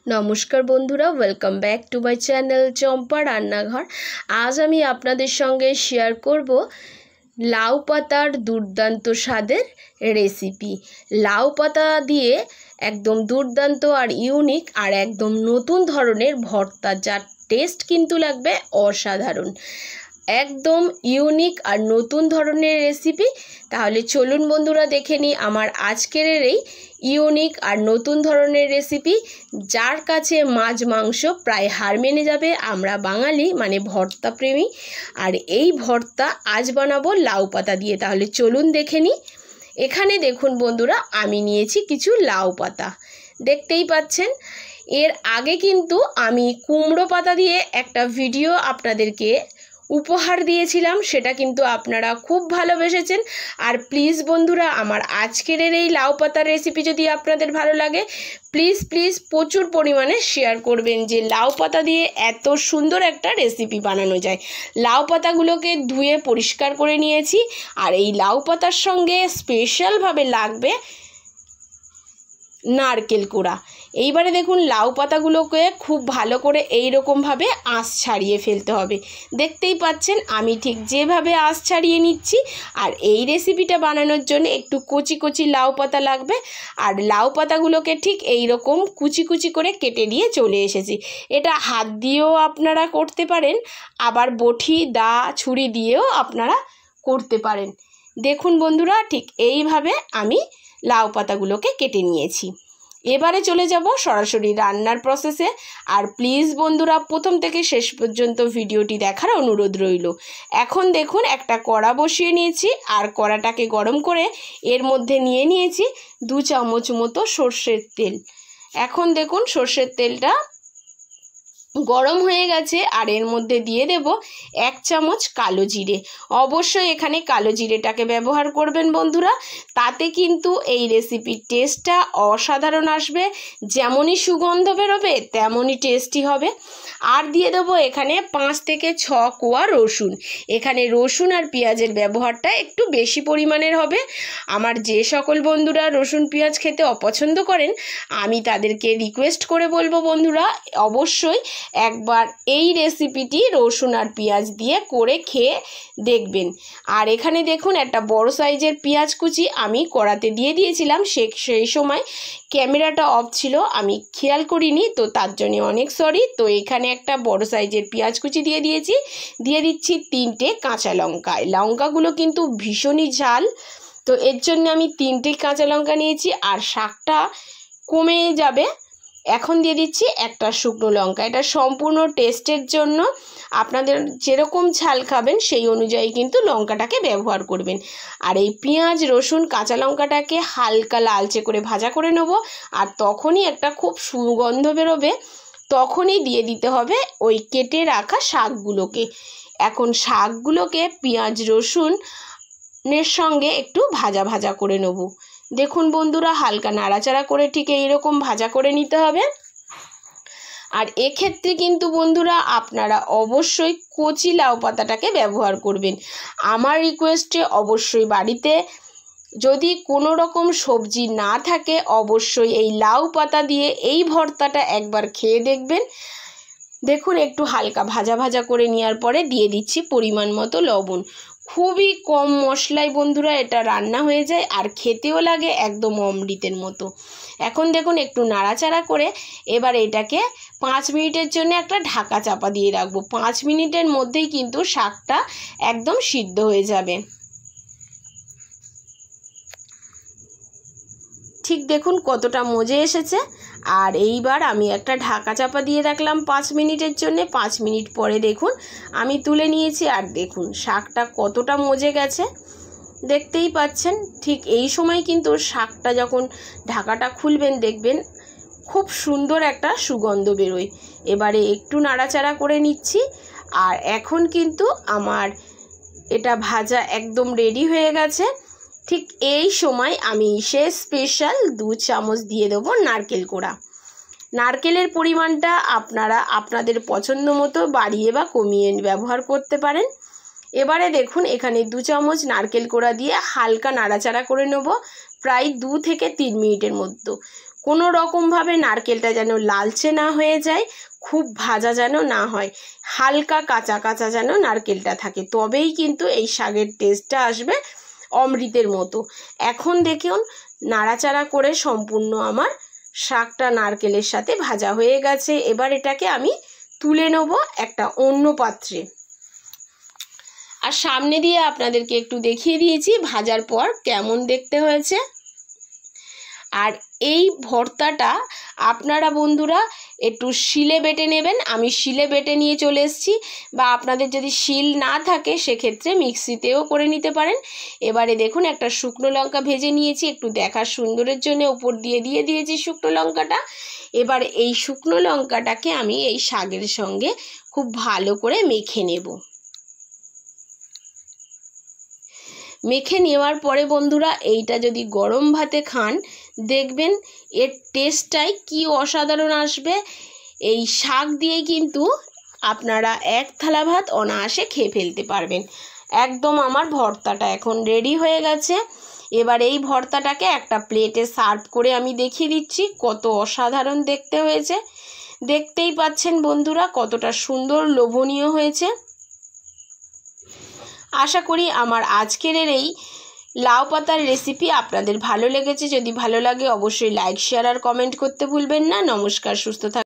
নমস্কার বন্ধুরা, welcome back to my channel Champa রান্নাঘর। আজ আমি আপনাদের সঙ্গে শেয়ার করব লাউ পাতার দুর্দান্ত স্বাদের রেসিপি। লাউ পাতা দিয়ে একদম দুর্দান্ত আর ইউনিক আর একদম নতুন ধরনের ভর্তা, যার টেস্ট কিন্তু লাগবে অসাধারণ। একদম ইউনিক আর নতুন ধরনের রেসিপি। তাহলে চলুন বন্ধুরা দেখে নিই আমার আজকের এই ইউনিক আর নতুন ধরনের রেসিপি, যার কাছে মাছ মাংস প্রায় হার মেনে যাবে। আমরা বাঙালি মানে ভর্তা প্রেমী, আর এই ভর্তা আজ বানাবো লাউ পাতা দিয়ে। তাহলে চলুন দেখে নিই। এখানে দেখুন বন্ধুরা, আমি নিয়েছি কিছু লাউ পাতা, দেখতেই পাচ্ছেন। এর আগে কিন্তু আমি কুমড়ো পাতা দিয়ে একটা ভিডিও আপনাদেরকে উপহার দিয়েছিলাম, সেটা কিন্তু আপনারা খুব ভালোবেসেছেন। আর প্লিজ বন্ধুরা, আমার আজকের এই লাউ পাতার রেসিপি যদি আপনাদের ভালো লাগে, প্লিজ প্লিজ প্রচুর পরিমাণে শেয়ার করবেন, যে লাউ পাতা দিয়ে এত সুন্দর একটা রেসিপি বানানো যায়। লাউ পাতাগুলোকে ধুয়ে পরিষ্কার করে নিয়েছি, আর এই লাউ পাতার সঙ্গে স্পেশালভাবে লাগবে নারকেল কোড়া। এইবারে দেখুন, লাউ পাতাগুলোকে খুব ভালো করে এইরকমভাবে আঁশ ছাড়িয়ে ফেলতে হবে। দেখতেই পাচ্ছেন আমি ঠিক যেভাবে আঁশ ছাড়িয়ে নিচ্ছি। আর এই রেসিপিটা বানানোর জন্য একটু কচি কচি লাউ পাতা লাগবে, আর লাউ পাতাগুলোকে ঠিক এইরকম কুচি কুচি করে কেটে নিয়ে চলে এসেছি। এটা হাত দিয়েও আপনারা করতে পারেন, আবার বটি দা ছুরি দিয়েও আপনারা করতে পারেন। দেখুন বন্ধুরা, ঠিক এইভাবে আমি লাউ পাতাগুলোকে কেটে নিয়েছি। এবারে চলে যাব সরাসরি রান্নার প্রসেসে। আর প্লিজ বন্ধুরা, প্রথম থেকে শেষ পর্যন্ত ভিডিওটি দেখার অনুরোধ রইল। এখন দেখুন, একটা কড়া বসিয়ে নিয়েছি, আর কড়াটাকে গরম করে এর মধ্যে নিয়ে নিয়েছি 2 চামচ মতো সর্ষের তেল। এখন দেখুন, সর্ষের তেলটা গরম হয়ে গেছে, আর এর মধ্যে দিয়ে দেব 1 চামচ কালো জিরে। অবশ্যই এখানে কালো জিরেটাকে ব্যবহার করবেন বন্ধুরা, তাতে কিন্তু এই রেসিপির টেস্টটা অসাধারণ আসবে। যেমনই সুগন্ধ বেরোবে তেমনই টেস্টি হবে। আর দিয়ে দেবো এখানে 5 থেকে 6 কোয়া রসুন। এখানে রসুন আর পেঁয়াজের ব্যবহারটা একটু বেশি পরিমাণের হবে। আমার যে সকল বন্ধুরা রসুন পেঁয়াজ খেতে অপছন্দ করেন, আমি তাদেরকে রিকোয়েস্ট করে বলবো বন্ধুরা, অবশ্যই একবার এই রেসিপিটি রসুন আর পেঁয়াজ দিয়ে করে খেয়ে দেখবেন। আর এখানে দেখুন, একটা বড় সাইজের পেঁয়াজ কুচি আমি কড়াতে দিয়ে দিয়েছিলাম। সেই সময় ক্যামেরাটা অফ ছিল, আমি খেয়াল করিনি, তো তার জন্য অনেক সরি। তো এখানে একটা বড় সাইজের পেঁয়াজ কুচি দিয়ে দিয়েছি। দিয়ে দিচ্ছি 3টে কাঁচা লঙ্কা। লঙ্কাগুলো কিন্তু ভীষণই ঝাল, তো এর জন্য আমি 3টে কাঁচা লঙ্কা নিয়েছি। আর শাকটা কমে যাবে। এখন দিয়ে দিচ্ছি একটা শুকনো লঙ্কা। এটা সম্পূর্ণ টেস্টের জন্য, আপনাদের যেরকম ঝাল খাবেন সেই অনুযায়ী কিন্তু লঙ্কাটাকে ব্যবহার করবেন। আর এই পেঁয়াজ রসুন কাঁচা লঙ্কাটাকে হালকা লালচে করে ভাজা করে নেব। আর তখনই একটা খুব সুগন্ধ বেরোবে, তখনই দিয়ে দিতে হবে ওই কেটে রাখা শাকগুলোকে। এখন শাকগুলোকে পেঁয়াজ রসুনের সঙ্গে একটু ভাজা ভাজা করে নেব। দেখুন বন্ধুরা, হালকা নাড়াচাড়া করে ঠিক এইরকম ভাজা করে নিতে হবে। আর এক্ষেত্রে কিন্তু বন্ধুরা, আপনারা অবশ্যই কচি লাউ পাতাটাকে ব্যবহার করবেন। আমার রিকোয়েস্টে অবশ্যই বাড়িতে যদি কোনো রকম সবজি না থাকে, অবশ্যই এই লাউ পাতা দিয়ে এই ভর্তাটা একবার খেয়ে দেখবেন। দেখুন, একটু হালকা ভাজা ভাজা করে নেওয়ার পরে দিয়ে দিচ্ছি পরিমাণ মতো লবণ। খুবই কম মশলায় বন্ধুরা এটা রান্না হয়ে যায়, আর খেতেও লাগে একদম অমৃতের মতো। এখন দেখুন, একটু নাড়াচাড়া করে এবার এটাকে 5 মিনিটের জন্য একটা ঢাকা চাপা দিয়ে রাখবো। 5 মিনিটের মধ্যেই কিন্তু শাকটা একদম সিদ্ধ হয়ে যাবে। ঠিক দেখুন কতটা মজে এসেছে। আর এইবার আমি একটা ঢাকা চাপা দিয়ে রাখলাম 5 মিনিটের জন্য। 5 মিনিট পরে দেখুন আমি তুলে নিয়েছি, আর দেখুন শাকটা কতটা মজে গেছে, দেখতেই পাচ্ছেন। ঠিক এই সময় কিন্তু শাকটা যখন ঢাকাটা খুলবেন, দেখবেন খুব সুন্দর একটা সুগন্ধ বেরোয়। এবারে একটু নাড়াচাড়া করে নিচ্ছি। আর এখন কিন্তু আমার এটা ভাজা একদম রেডি হয়ে গেছে। ঠিক এই সময় আমি স্পেশাল 2 চামচ দিয়ে দেবো নারকেল কোড়া। নারকেলের পরিমাণটা আপনারা আপনাদের পছন্দ মতো বাড়িয়ে বা কমিয়ে ব্যবহার করতে পারেন। এবারে দেখুন, এখানে 2 চামচ নারকেল কোড়া দিয়ে হালকা নাড়াচাড়া করে নেব প্রায় 2 থেকে 3 মিনিটের মধ্যে। কোনো রকমভাবে নারকেলটা যেন লালচে না হয়ে যায়, খুব ভাজা যেন না হয়, হালকা কাঁচা কাঁচা যেন নারকেলটা থাকে, তবেই কিন্তু এই শাকের টেস্টটা আসবে অমৃতের মতো। এখন দেখুন নাড়াচাড়া করে সম্পূর্ণ আমার শাকটা নারকেলের সাথে ভাজা হয়ে গেছে। এবার এটাকে আমি তুলে নেব একটা অন্য পাত্রে। আর সামনে দিয়ে আপনাদেরকে একটু দেখিয়ে দিয়েছি ভাজার পর কেমন দেখতে হয়েছে। আর এই ভর্তাটা আপনারা বন্ধুরা একটু শিলে বেটে নেবেন। আমি শিলে বেটে নিয়ে চলে এসেছি, বা আপনাদের যদি শিল না থাকে সেক্ষেত্রে মিক্সিতেও করে নিতে পারেন। এবারে দেখুন একটা শুকনো লঙ্কা ভেজে নিয়েছি, একটু দেখার সুন্দরের জন্য উপর দিয়ে দিয়েছি শুকনো লঙ্কাটা। এবার এই শুকনো লঙ্কাটাকে আমি এই শাকের সঙ্গে খুব ভালো করে মেখে নেব। মেখে নেওয়ার পরে বন্ধুরা এইটা যদি গরম ভাতে খান, দেখবেন এর টেস্টটাই কি অসাধারণ আসবে। এই শাক দিয়ে কিন্তু আপনারা এক থালা ভাত অনায়াসে খেয়ে ফেলতে পারবেন। একদম আমার ভর্তাটা এখন রেডি হয়ে গেছে। এবার এই ভর্তাটাকে একটা প্লেটে সার্ভ করে আমি দেখিয়ে দিচ্ছি কত অসাধারণ দেখতে হয়েছে। দেখতেই পাচ্ছেন বন্ধুরা কতটা সুন্দর লোভনীয় হয়েছে। আশা করি আমার আজকের এই লাউ পাতার রেসিপি আপনাদের ভালো লেগেছে। যদি ভালো লাগে অবশ্যই লাইক, শেয়ার আর কমেন্ট করতে ভুলবেন না। নমস্কার, সুস্থ থাকুন।